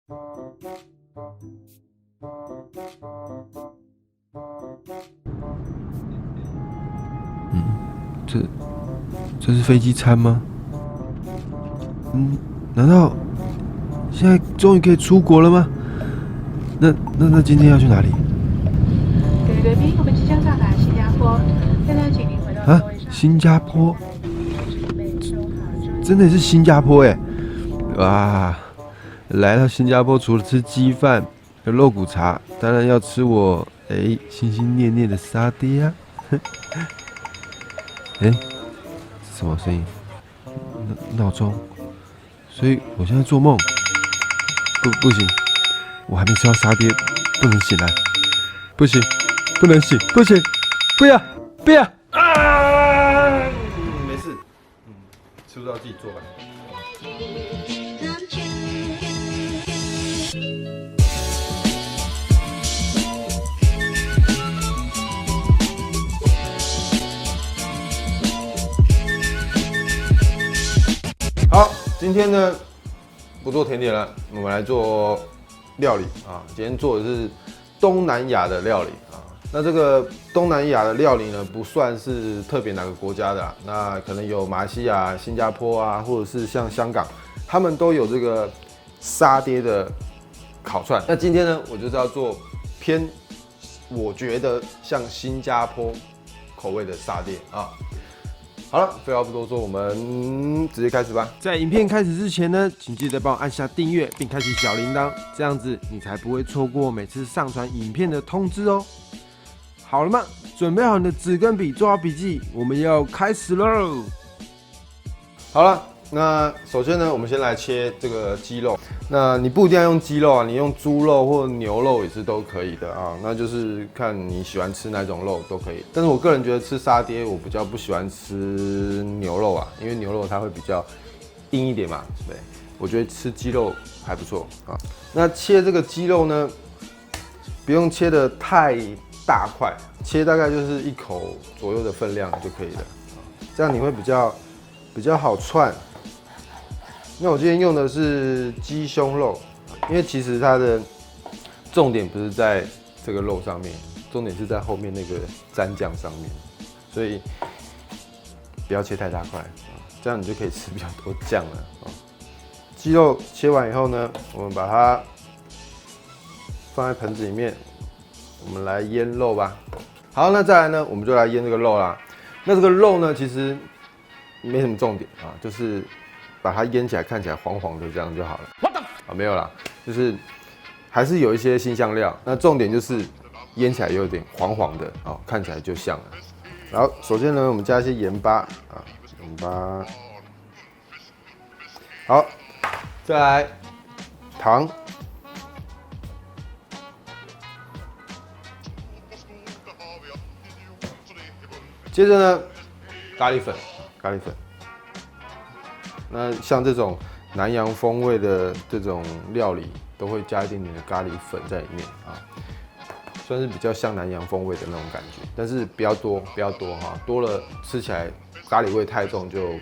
这是飞机餐吗？难道现在终于可以出国了吗？那今天要去哪里？各位贵宾，我们即将到达新加坡，现在请您回到座位上。新加坡？真的是新加坡哎！哇，来到新加坡除了吃鸡饭和肉骨茶，当然要吃我心心念念的沙爹啊！是什么声音？闹钟？所以我现在做梦？不行，我还没吃到沙爹，不能醒来，不行，不能醒，不行，不要啊！没事，吃不到自己做吧。好，今天呢不做甜点了，我们来做料理啊。今天做的是东南亚的料理啊。那这个东南亚的料理呢，不算是特别哪个国家的啦，那可能有马来西亚、新加坡啊，或者是像香港，他们都有这个沙爹的烤串。那今天呢，我就是要做偏我觉得像新加坡口味的沙爹啊。好了，废话不多说，我们直接开始吧。在影片开始之前呢，请记得帮我按下订阅，并开启小铃铛，这样子你才不会错过每次上传影片的通知哦。好了吗？准备好你的纸跟笔，做好笔记，我们要开始喽。好了，那首先呢，我们先来切这个鸡肉。那你不一定要用鸡肉啊，你用猪肉或牛肉也是都可以的啊。那就是看你喜欢吃哪种肉都可以。但是我个人觉得吃沙爹，我比较不喜欢吃牛肉啊，因为牛肉它会比较硬一点嘛。对，我觉得吃鸡肉还不错啊。那切这个鸡肉呢，不用切得太大块，切大概就是1口左右的分量就可以了。这样你会比较好串。那我今天用的是鸡胸肉，因为其实它的重点不是在这个肉上面，重点是在后面那个蘸酱上面，所以不要切太大块，这样你就可以吃比较多酱了。鸡肉切完以后呢，我们把它放在盆子里面，我们来腌肉吧。好，那再来呢，我们就来腌这个肉啦。那这个肉呢，其实没什么重点啊，就是把它腌起来，看起来黄黄的，这样就好了。没有啦，就是还是有一些辛香料。那重点就是腌起来有点黄黄的哦，看起来就像了。然后首先呢，我们加一些盐巴啊，盐巴。好，再来糖。接着呢，咖喱粉。那像这种南洋风味的这种料理，都会加一点点的咖喱粉在里面啊，算是比较像南洋风味的那种感觉，但是不要多哈，多了吃起来咖喱味太重就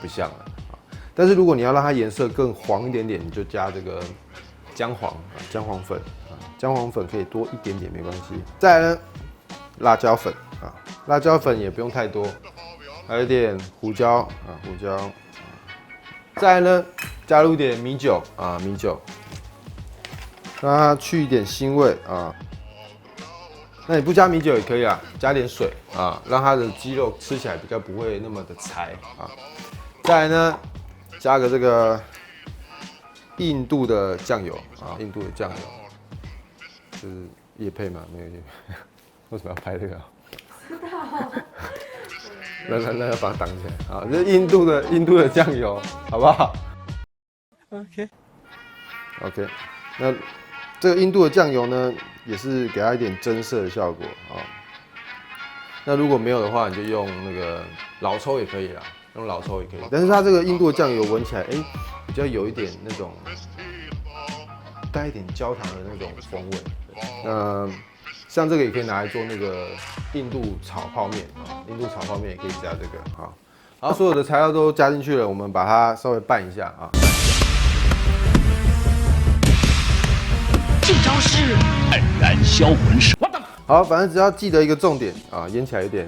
不像了啊。但是如果你要让它颜色更黄一点点，你就加这个姜黄粉啊，姜黄粉可以多一点点没关系。再来呢，辣椒粉啊，辣椒粉也不用太多，还有一点胡椒。再来呢，加入一点米酒啊，让它去一点腥味啊。那你不加米酒也可以啊，加点水啊，让它的鸡肉吃起来比较不会那么的柴啊。再来呢，加个这个印度的酱油啊，就是业配嘛，没有业配，为什么要拍这个啊？知道。那要把它挡起来啊！这是印度的酱油，好不好 ？OK， 那这个印度的酱油呢，也是给它一点增色的效果啊。那如果没有的话，你就用那个老抽也可以啦，用老抽也可以。但是它这个印度的酱油闻起来，比较有一点那种带一点焦糖的那种风味。像这个也可以拿来做那个印度炒泡面啊，印度炒泡面也可以加这个。好，所有的材料都加进去了，我们把它稍微拌一下啊。燃销魂师。好，反正只要记得一个重点啊，腌起来有点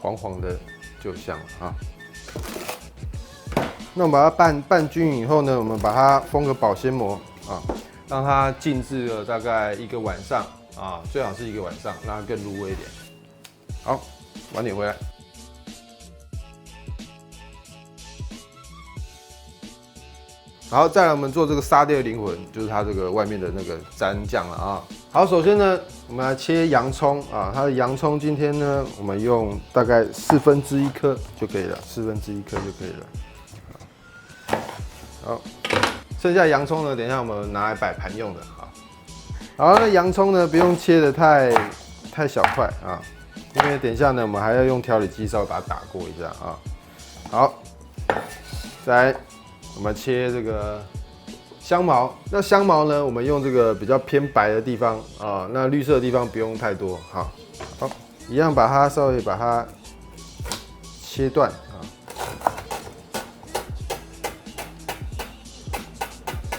黄黄的就香了啊。那我们把它拌均匀以后呢，我们把它封个保鲜膜啊，让它静置了大概1个晚上啊，最好是1个晚上，让它更入味一点。好，晚点回来。然后再来我们做这个沙爹的灵魂，就是它这个外面的那个蘸酱了啊。好，首先呢，我们来切洋葱啊。它的洋葱今天呢，我们用大概1/4颗就可以了，1/4颗就可以了。好，剩下洋葱呢，等一下我们拿来摆盘用的啊。好，那洋葱呢，不用切得太小块啊，因为等一下呢，我们还要用调理机稍微把它打过一下啊。好，再来。我们切这个香茅，那香茅呢，我们用这个比较偏白的地方啊，那绿色的地方不用太多。好，一样把它稍微把它切断啊。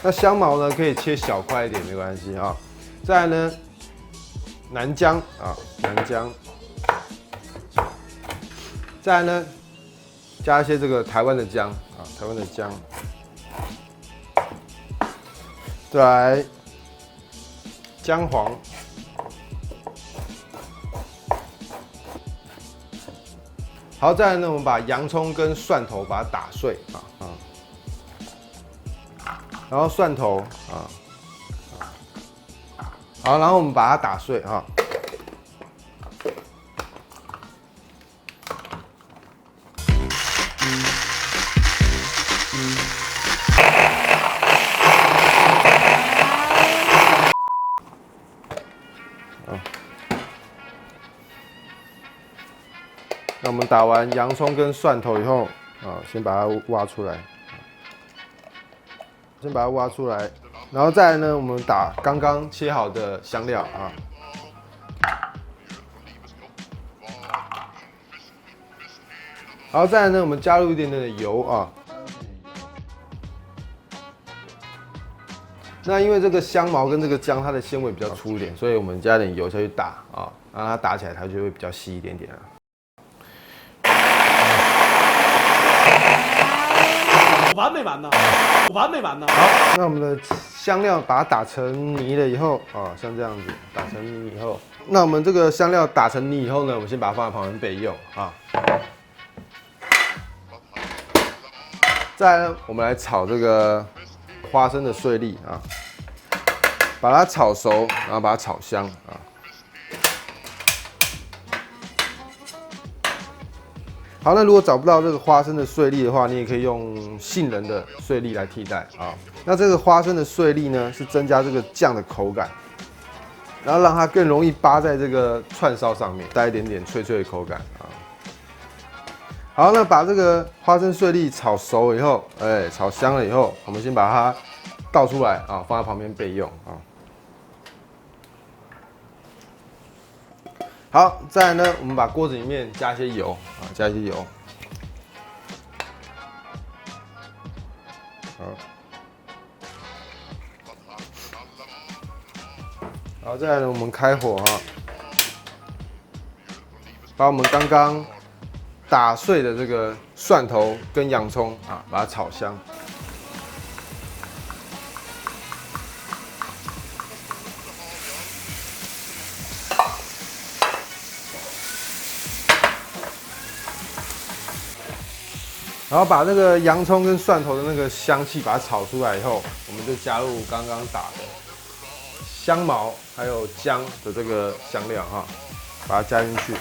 那香茅呢，可以切小块一点没关系啊。再来呢，南姜啊，南姜。再来呢，加一些这个台湾的姜啊，台湾的姜。再来姜黄，好，再来呢，我们把洋葱跟蒜头把它打碎然后蒜头好，然后我们把它打碎哈。那我们打完洋葱跟蒜头以后，先把它挖出来，然后再来呢，我们打刚刚切好的香料啊，然后再来呢，我们加入一点点的油啊。那因为这个香茅跟这个姜它的纤维比较粗一点，所以我们加点油下去打啊，让它打起来它就会比较细一点点啊。完没完呢？完没完呢？好，那我们的香料把它打成泥了以后啊，像这样子打成泥以后，那我们这个香料打成泥以后呢，我们先把它放在旁边备用啊。再来呢，我们来炒这个花生的碎粒啊，把它炒熟，然后把它炒香啊。好，那如果找不到这个花生的碎粒的话，你也可以用杏仁的碎粒来替代啊。那这个花生的碎粒呢，是增加这个酱的口感，然后让它更容易扒在这个串烧上面，带一点点脆脆的口感啊。好，那把这个花生碎粒炒熟以后，炒香了以后，我们先把它倒出来啊，放在旁边备用啊。好，再来呢，我们把锅子里面加一些油啊，加一些油。好，再来呢，我们开火哈，把我们刚刚打碎的这个蒜头跟洋葱啊，把它炒香。然后把那个洋葱跟蒜头的那个香气把它炒出来以后，我们就加入刚刚打的香茅还有姜的这个香料哈，把它加进去。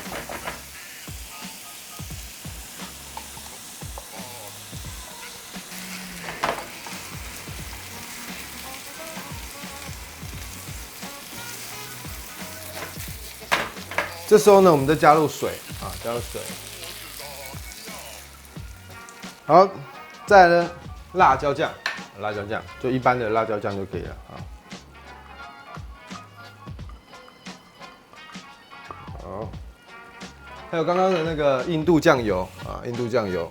这时候呢，我们再加入水啊，加入水。好，再来呢，辣椒酱，就一般的辣椒酱就可以了啊。好，还有刚刚的那个印度酱油啊，印度酱油。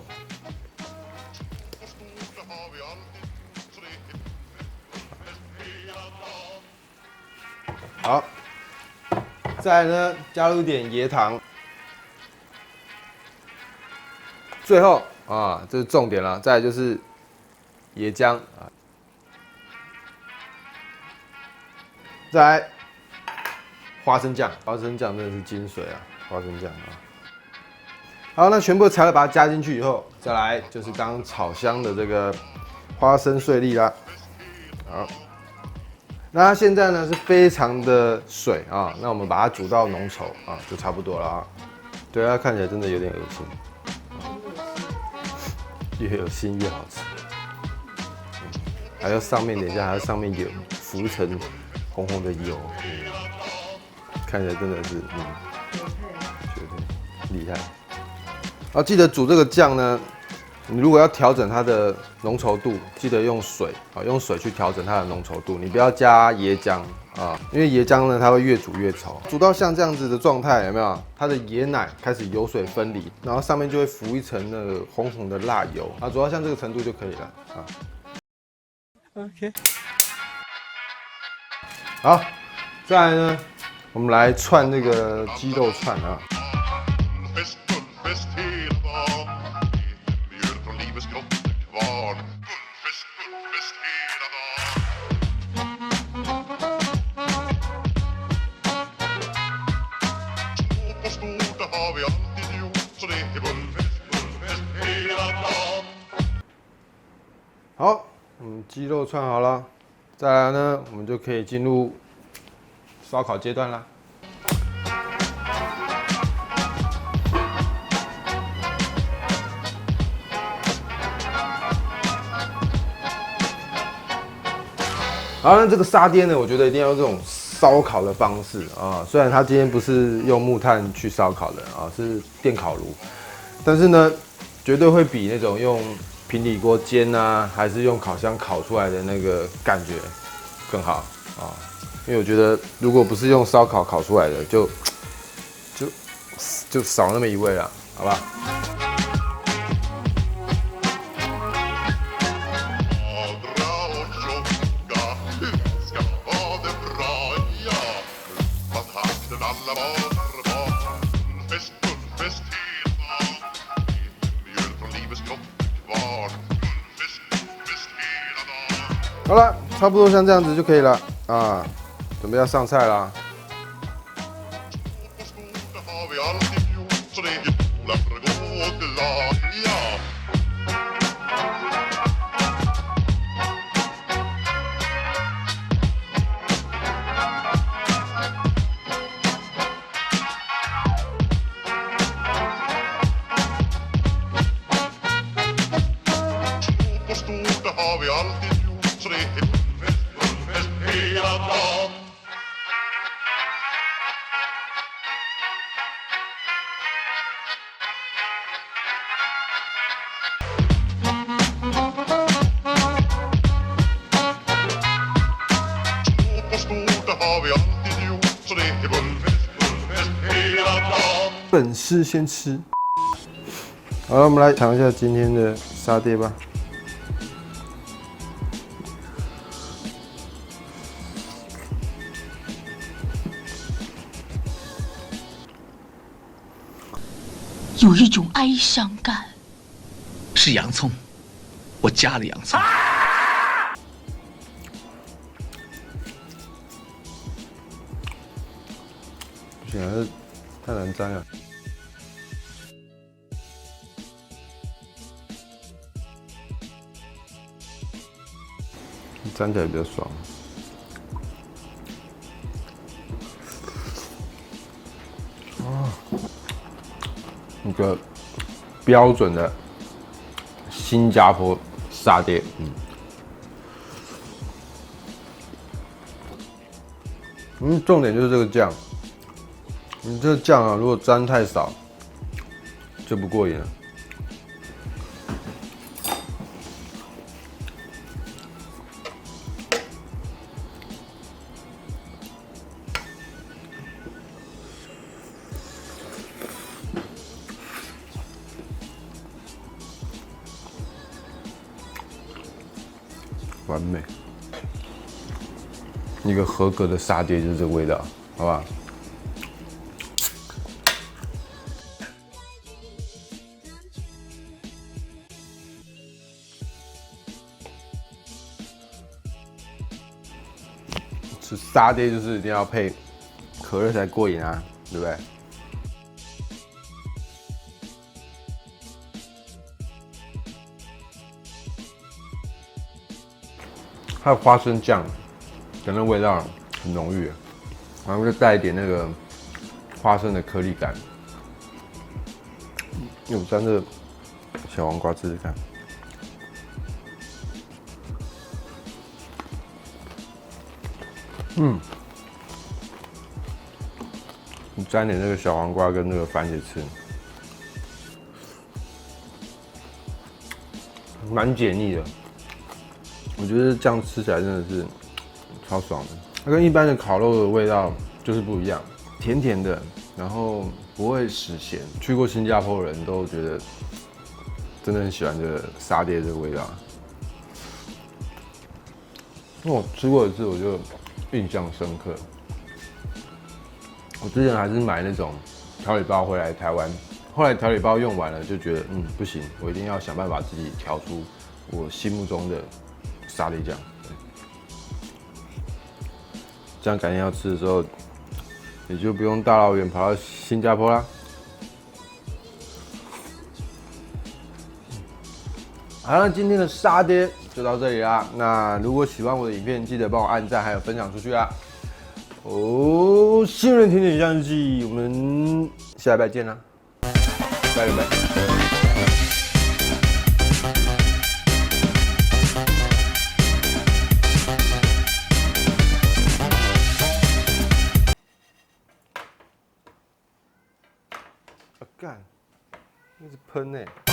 好，再来呢，加入一点椰糖。最后啊，这是重点了，再来就是椰浆啊，再来花生酱，花生酱真的是精髓啊，花生酱啊。好，那全部的材料把它加进去以后，再来就是刚刚炒香的这个花生碎粒啦。好，那它现在呢是非常的水啊，那我们把它煮到浓稠啊，就差不多了啊。对，它看起来真的有点恶心。越有心越好吃，还有上面等一下，还有上面有浮一层红红的油，看起来真的是绝对厉害。要记得煮这个酱呢，你如果要调整它的浓稠度，记得用水啊，用水去调整它的浓稠度，你不要加椰浆啊，因为椰浆呢它会越煮越稠，煮到像这样子的状态，有没有？它的椰奶开始油水分离，然后上面就会浮一层那个红红的辣油啊，主要像这个程度就可以了啊。OK， 好，再来呢，我们来串那个鸡肉串啊。好，鸡肉串好了，再来呢，我们就可以进入烧烤阶段啦。然后呢，这个沙爹呢，我觉得一定要用这种烧烤的方式啊。虽然它今天不是用木炭去烧烤的啊，是电烤炉，但是呢，绝对会比那种用平底锅煎啊，还是用烤箱烤出来的那个感觉更好啊。因为我觉得，如果不是用烧烤烤出来的，就少那么一味了，好吧？好了，差不多像这样子就可以了啊，准备要上菜啦。粉丝先吃。好了，我们来尝一下今天的沙爹吧。有一种哀伤感。是洋葱，我加了洋葱。不行，这太难沾了。沾起来比较爽。一个标准的新加坡沙爹，重点就是这个酱，你这个酱啊，如果沾太少，就不过瘾了。完美，一个合格的沙爹就是这个味道，好吧？吃沙爹就是一定要配可乐才过瘾啊，对不对？它的花生酱的那味道很浓郁，然后就带一点那个花生的颗粒感。我蘸这个小黄瓜试试看。你沾点那个小黄瓜跟那个番茄吃，蛮解腻的。我觉得这样吃起来真的是超爽的。它跟一般的烤肉的味道就是不一样，甜甜的，然后不会死咸。去过新加坡的人都觉得真的很喜欢这个沙爹这个味道。那我吃过一次，我就印象深刻。我之前还是买那种调理包回来台湾，后来调理包用完了，就觉得不行，我一定要想办法自己调出我心目中的沙爹酱。这样改天要吃的时候，也就不用大老远跑到新加坡啦。好，那今天的沙爹就到这里啦。那如果喜欢我的影片，记得帮我按赞，还有分享出去啦。新人甜点相记，我们下礼拜见啦，拜拜。干，那是喷欸。